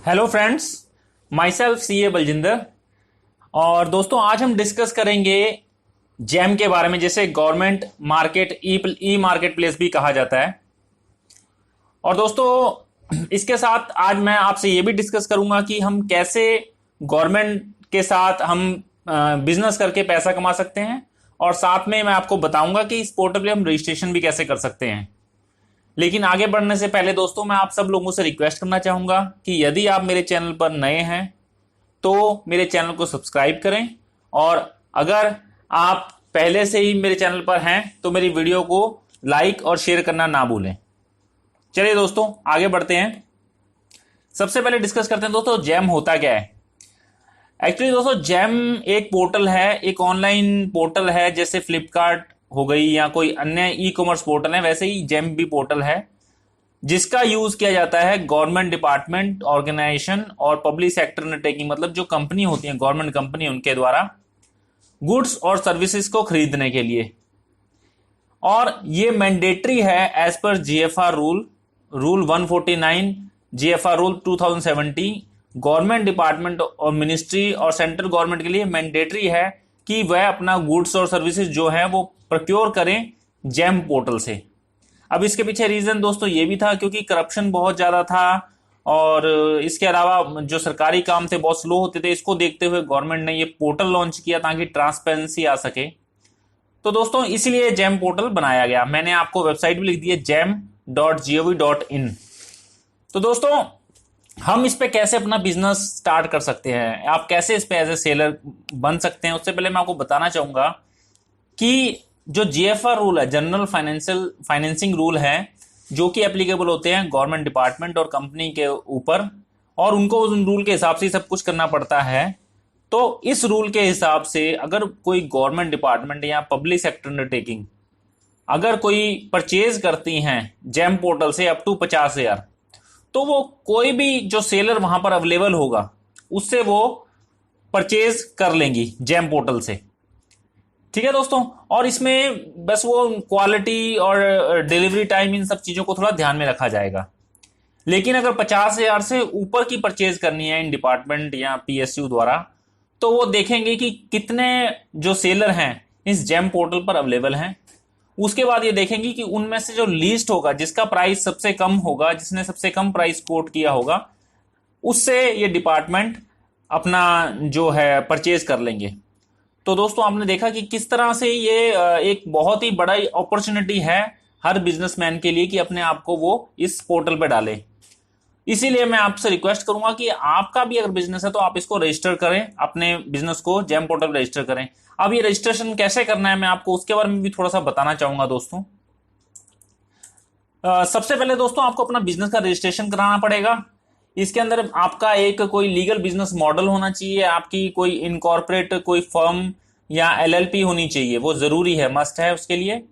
Hello friends, my self CA Baljinder. और दोस्तों आज हम डिस्कस करेंगे जैम के बारे में, जैसे गवर्नमेंट मार्केट ई मार्केट प्लेस भी कहा जाता है। और दोस्तों इसके साथ आज मैं आपसे ये भी डिस्कस करूंगा कि हम कैसे गवर्नमेंट के साथ हम बिजनेस करके पैसा कमा सकते हैं, और साथ में मैं आपको बताऊंगा कि इस पोर्टल पे हम रजिस्ट्रेशन भी कैसे कर सकते हैं। लेकिन आगे बढ़ने से पहले दोस्तों मैं आप सब लोगों से रिक्वेस्ट करना चाहूंगा कि यदि आप मेरे चैनल पर नए हैं तो मेरे चैनल को सब्सक्राइब करें, और अगर आप पहले से ही मेरे चैनल पर हैं तो मेरी वीडियो को लाइक और शेयर करना ना भूलें। चलिए दोस्तों आगे बढ़ते हैं। सबसे पहले डिस्कस करते हैं दोस्तों जैम होता क्या है। एक्चुअली दोस्तों जैम एक पोर्टल है, एक ऑनलाइन पोर्टल है, जैसे फ्लिपकार्ट हो गई या कोई अन्य ई कॉमर्स पोर्टल है, वैसे ही जैम भी पोर्टल है, जिसका यूज किया जाता है गवर्नमेंट डिपार्टमेंट, ऑर्गेनाइजेशन और पब्लिक सेक्टर अंडरटेकिंग, मतलब जो कंपनी होती है, गवर्नमेंट कंपनी, उनके द्वारा गुड्स और सर्विसेज को खरीदने के लिए। और ये मैंडेटरी है एज पर GFR rule 149, GFR rule 2070। Government department और मिनिस्ट्री और सेंट्रल गवर्नमेंट के लिए मैंडेटरी है कि वह अपना गुड्स और सर्विसेज जो है वो प्रोक्योर करें जैम पोर्टल से। अब इसके पीछे रीजन दोस्तों ये भी था क्योंकि करप्शन बहुत ज्यादा था, और इसके अलावा जो सरकारी काम थे बहुत स्लो होते थे। इसको देखते हुए गवर्नमेंट ने ये पोर्टल लॉन्च किया ताकि ट्रांसपेरेंसी आ सके। तो दोस्तों इसलिए जैम पोर्टल बनाया गया। मैंने आपको वेबसाइट भी लिख दी है jam.gov.in। तो दोस्तों हम इस पे कैसे अपना बिजनेस स्टार्ट कर सकते हैं, आप कैसे इस पे एज ए सेलर बन सकते हैं, उससे पहले मैं आपको बताना चाहूंगा कि जो GFR रूल है, जनरल फाइनेंसिंग रूल है, जो कि एप्लीकेबल होते हैं गवर्नमेंट डिपार्टमेंट और कंपनी के ऊपर, और उनको उन रूल के हिसाब से ही सब कुछ करना पड़ता है। तो इस रूल के हिसाब से अगर कोई गवर्नमेंट डिपार्टमेंट या पब्लिक सेक्टर अंडरटेकिंग अगर कोई परचेज करती हैं जैम पोर्टल से अप टू 50,000, तो वो कोई भी जो सेलर वहां पर अवेलेबल होगा उससे वो परचेज कर लेंगी जैम पोर्टल से। ठीक है दोस्तों, और इसमें बस वो क्वालिटी और डिलीवरी टाइम, इन सब चीजों को थोड़ा ध्यान में रखा जाएगा। लेकिन अगर 50,000 से ऊपर की परचेज करनी है इन डिपार्टमेंट या PSU द्वारा, तो वो देखेंगे कि कितने जो सेलर हैं इस जैम पोर्टल पर अवेलेबल हैं। उसके बाद ये देखेंगे कि उनमें से जो लीस्ट होगा, जिसका प्राइस सबसे कम होगा, जिसने सबसे कम प्राइस कोट किया होगा, उससे ये डिपार्टमेंट अपना जो है परचेज कर लेंगे। तो दोस्तों आपने देखा कि किस तरह से ये एक बहुत ही बड़ा अपॉर्चुनिटी है हर बिजनेसमैन के लिए कि अपने आप को वो इस पोर्टल पे डाले। इसीलिए मैं आपसे रिक्वेस्ट करूंगा कि आपका भी अगर बिजनेस है तो आप इसको रजिस्टर करें, अपने बिजनेस को जैम पोर्टल पर रजिस्टर करें। अब ये रजिस्ट्रेशन कैसे करना है मैं आपको उसके बारे में भी थोड़ा सा बताना चाहूंगा दोस्तों। सबसे पहले दोस्तों आपको अपना बिजनेस का रजिस्ट्रेशन कराना पड़ेगा। इसके अंदर आपका एक कोई लीगल बिजनेस मॉडल होना चाहिए, आपकी कोई इनकॉर्पोरेट कोई फर्म या LLP होनी चाहिए, वो जरूरी है, मस्ट है उसके लिए।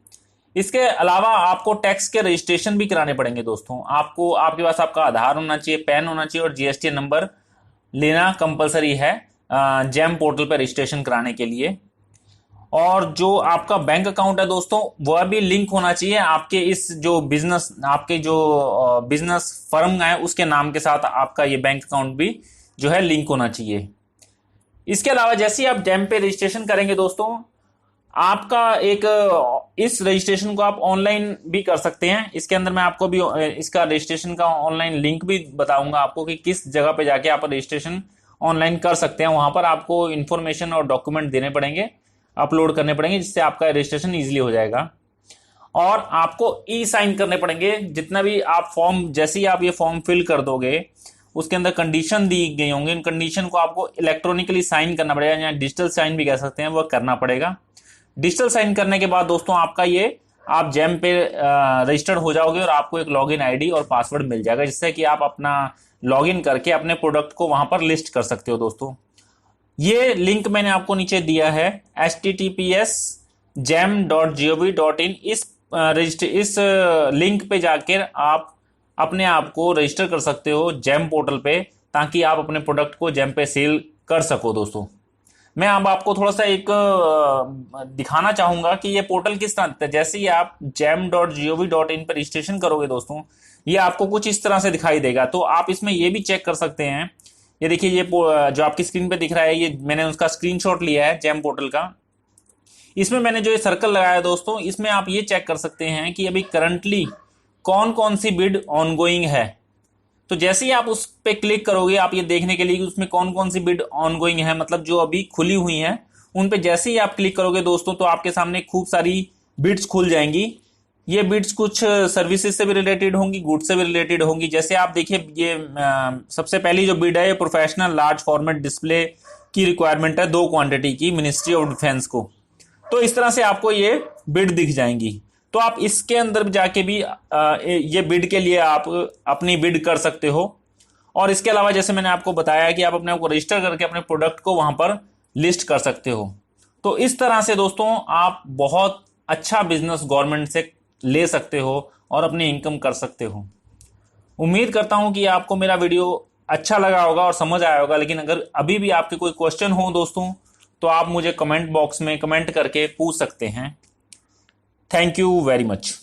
इसके अलावा आपको टैक्स के रजिस्ट्रेशन भी कराने पड़ेंगे दोस्तों। आपको आपके पास आपका आधार होना चाहिए, पैन होना चाहिए, और GST नंबर लेना कंपलसरी है जैम पोर्टल पर रजिस्ट्रेशन कराने के लिए। और जो आपका बैंक अकाउंट है दोस्तों वह भी लिंक होना चाहिए आपके इस जो बिजनेस, आपके जो बिजनेस फर्म है उसके नाम के साथ आपका ये बैंक अकाउंट भी जो है लिंक होना चाहिए। इसके अलावा जैसे ही आप जैम पे रजिस्ट्रेशन करेंगे दोस्तों, आपका एक इस रजिस्ट्रेशन को आप ऑनलाइन भी कर सकते हैं। इसके अंदर मैं आपको भी इसका रजिस्ट्रेशन का ऑनलाइन लिंक भी बताऊंगा आपको कि किस जगह पे जाके आप रजिस्ट्रेशन ऑनलाइन कर सकते हैं। वहां पर आपको इंफॉर्मेशन और डॉक्यूमेंट देने पड़ेंगे, अपलोड करने पड़ेंगे, जिससे आपका रजिस्ट्रेशन इजीली हो जाएगा। और आपको साइन करने पड़ेंगे जितना भी आप फॉर्म, जैसे ही आप ये फॉर्म फिल कर दोगे उसके अंदर कंडीशन दी गई होंगी, इन कंडीशन को आपको इलेक्ट्रॉनिकली साइन करना पड़ेगा, या डिजिटल साइन भी कह सकते हैं, वह करना पड़ेगा। डिजिटल साइन करने के बाद दोस्तों आपका ये आप जैम पे रजिस्टर्ड हो जाओगे, और आपको एक लॉगिन ID और पासवर्ड मिल जाएगा, जिससे कि आप अपना लॉगिन करके अपने प्रोडक्ट को वहां पर लिस्ट कर सकते हो दोस्तों। ये लिंक मैंने आपको नीचे दिया है https://jam.gov.in। इस लिंक पे जाकर आप अपने आप को रजिस्टर कर सकते हो जैम पोर्टल पे, ताकि आप अपने प्रोडक्ट को जैम पे सेल कर सको दोस्तों। मैं अब आपको थोड़ा सा एक दिखाना चाहूंगा कि ये पोर्टल किस तरह, जैसे ही आप jam.gov.in पर रजिस्ट्रेशन करोगे दोस्तों, ये आपको कुछ इस तरह से दिखाई देगा। तो आप इसमें ये भी चेक कर सकते हैं, ये देखिए ये जो आपकी स्क्रीन पे दिख रहा है, ये मैंने उसका स्क्रीनशॉट लिया है जैम पोर्टल का। इसमें मैंने जो ये सर्कल लगाया है दोस्तों, इसमें आप ये चेक कर सकते हैं कि अभी करंटली कौन कौन सी बिड ऑनगोइंग है। तो जैसे ही आप उस पर क्लिक करोगे, आप ये देखने के लिए कि उसमें कौन कौन सी बिड ऑनगोइंग है, मतलब जो अभी खुली हुई हैं, उन पे जैसे ही आप क्लिक करोगे दोस्तों, तो आपके सामने खूब सारी बिड्स खुल जाएंगी। ये बिड्स कुछ सर्विसेज से भी रिलेटेड होंगी, गुड्स से भी रिलेटेड होंगी। जैसे आप देखिए, ये सबसे पहली जो बिड है, ये प्रोफेशनल लार्ज फॉर्मेट डिस्प्ले की रिक्वायरमेंट है 2 क्वांटिटी की, मिनिस्ट्री ऑफ डिफेंस को। तो इस तरह से आपको ये बिड दिख जाएंगी। तो आप इसके अंदर जाके भी ये बिड के लिए आप अपनी बिड कर सकते हो। और इसके अलावा जैसे मैंने आपको बताया कि आप अपने आप को रजिस्टर करके अपने प्रोडक्ट को वहां पर लिस्ट कर सकते हो। तो इस तरह से दोस्तों आप बहुत अच्छा बिजनेस गवर्नमेंट से ले सकते हो और अपनी इनकम कर सकते हो। उम्मीद करता हूं कि आपको मेरा वीडियो अच्छा लगा होगा और समझ आया होगा। लेकिन अगर अभी भी आपके कोई क्वेश्चन हो दोस्तों, तो आप मुझे कमेंट बॉक्स में कमेंट करके पूछ सकते हैं। Thank you very much.